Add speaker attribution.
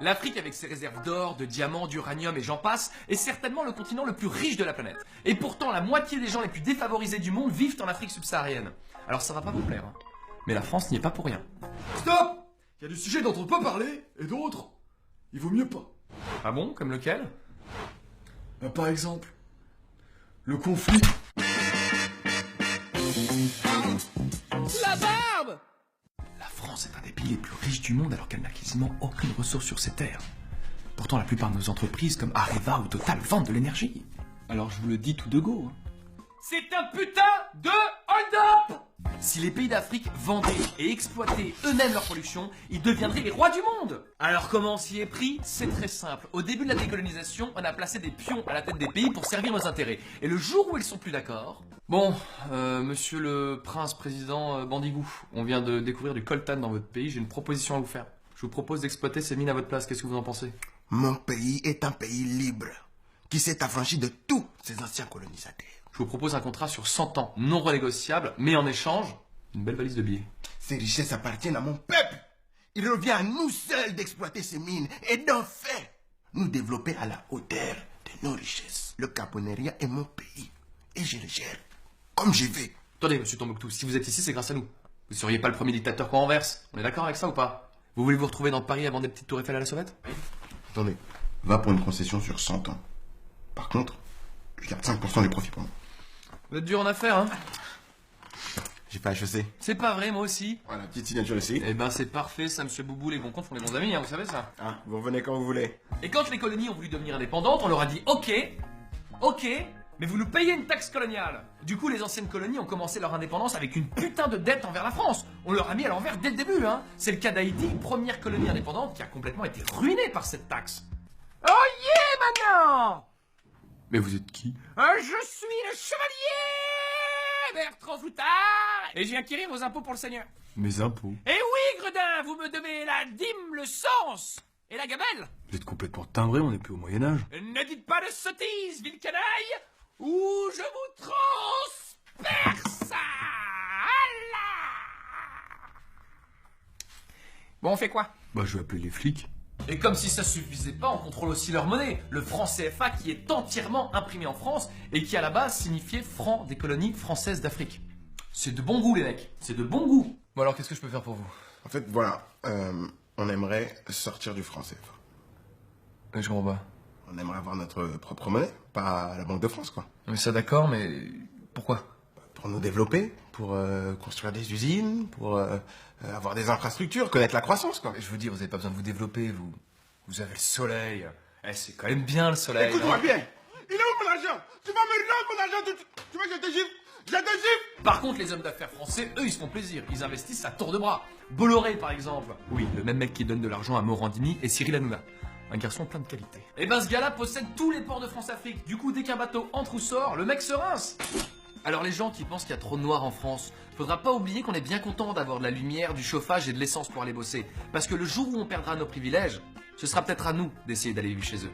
Speaker 1: L'Afrique, avec ses réserves d'or, de diamants, d'uranium et j'en passe, est certainement le continent le plus riche de la planète. Et pourtant, la moitié des gens les plus défavorisés du monde vivent en Afrique subsaharienne. Alors ça va pas vous plaire, hein. Mais la France n'y est pas pour rien.
Speaker 2: Stop! Il y a des sujets dont on peut pas parler, et d'autres, il vaut mieux pas.
Speaker 1: Ah bon? Comme lequel?
Speaker 2: Par exemple, le conflit.
Speaker 1: La barbe! La France est un des pays les plus riches du monde alors qu'elle n'a quasiment aucune ressource sur ses terres. Pourtant, la plupart de nos entreprises comme Areva ou Total vendent de l'énergie.
Speaker 2: Alors je vous le dis tout de go.
Speaker 1: C'est un putain de hold-up! Si les pays d'Afrique vendaient et exploitaient eux-mêmes leur production, ils deviendraient les rois du monde! Alors comment on s'y est pris? C'est très simple. Au début de la décolonisation, on a placé des pions à la tête des pays pour servir nos intérêts. Et le jour où ils sont plus d'accord... Bon, monsieur le prince président Bandigou, on vient de découvrir du coltan dans votre pays, j'ai une proposition à vous faire. Je vous propose d'exploiter ces mines à votre place, qu'est-ce que vous en pensez?
Speaker 3: Mon pays est un pays libre, qui s'est affranchi de tous ses anciens colonisateurs.
Speaker 1: Je vous propose un contrat sur 100 ans, non renégociable, mais en échange, une belle valise de billets.
Speaker 3: Ces richesses appartiennent à mon peuple. Il revient à nous seuls d'exploiter ces mines et d'en faire nous développer à la hauteur de nos richesses. Le Caponeria est mon pays et je le gère comme je veux.
Speaker 1: Attendez, monsieur Tombouctou, si vous êtes ici, c'est grâce à nous. Vous seriez pas le premier dictateur qu'on renverse. On est d'accord avec ça ou pas? Vous voulez vous retrouver dans Paris avant des petites tours Eiffel à la sauvette?
Speaker 3: Attendez, va pour une concession sur 100 ans. Par contre, je garde 5% des profits pour moi.
Speaker 1: Vous êtes dur en affaires, hein?
Speaker 3: J'ai pas HEC.
Speaker 1: C'est pas vrai, moi aussi.
Speaker 3: Voilà, petite signature ici.
Speaker 1: Eh ben c'est parfait, ça, monsieur Boubou, les bons comptes font les bons amis, hein, vous savez ça.
Speaker 3: Ah, vous revenez quand vous voulez.
Speaker 1: Et quand les colonies ont voulu devenir indépendantes, on leur a dit ok, mais vous nous payez une taxe coloniale. Du coup, les anciennes colonies ont commencé leur indépendance avec une putain de dette envers la France. On leur a mis à l'envers dès le début, hein. C'est le cas d'Haïti, première colonie indépendante qui a complètement été ruinée par cette taxe. Oh yeah, maintenant!
Speaker 2: Mais vous êtes qui?
Speaker 1: Je suis le chevalier Bertrand Floutard et je viens acquérir vos impôts pour le seigneur.
Speaker 2: Mes impôts.
Speaker 1: Eh oui, Gredin, vous me devez la dîme, le sens et la gabelle.
Speaker 2: Vous êtes complètement timbré, on n'est plus au Moyen-Âge.
Speaker 1: Ne dites pas de sottises, ville canaille, ou je vous transperce. Bon, on fait quoi?
Speaker 2: Bah, je vais appeler les flics.
Speaker 1: Et comme si ça suffisait pas, on contrôle aussi leur monnaie, le franc CFA qui est entièrement imprimé en France et qui à la base signifiait franc des colonies françaises d'Afrique. C'est de bon goût les mecs, c'est de bon goût. Bon alors qu'est-ce que je peux faire pour vous?
Speaker 3: En fait, voilà, on aimerait sortir du franc CFA.
Speaker 1: Je comprends pas.
Speaker 3: On aimerait avoir notre propre monnaie, pas la Banque de France, quoi.
Speaker 1: Mais ça d'accord, mais pourquoi?
Speaker 3: Pour nous développer, pour construire des usines, pour avoir des infrastructures, connaître la croissance, quoi.
Speaker 1: Je vous dis, vous avez pas besoin de vous développer, vous avez le soleil. Eh, c'est quand même bien le soleil.
Speaker 3: Écoute-moi
Speaker 1: non?
Speaker 3: bien, il est où mon argent? Tu vas me rendre mon argent tout de suite. Tu veux que je te gifle? Je te gifle.
Speaker 1: Par contre, les hommes d'affaires français, eux, ils se font plaisir. Ils investissent à tour de bras. Bolloré, par exemple. Oui, le même mec qui donne de l'argent à Morandini et Cyril Hanouna. Un garçon plein de qualité. Et ben, ce gars-là possède tous les ports de France-Afrique. Du coup, dès qu'un bateau entre ou sort, le mec se rince. Alors les gens qui pensent qu'il y a trop de noirs en France, faudra pas oublier qu'on est bien content d'avoir de la lumière, du chauffage et de l'essence pour aller bosser. Parce que le jour où on perdra nos privilèges, ce sera peut-être à nous d'essayer d'aller vivre chez eux.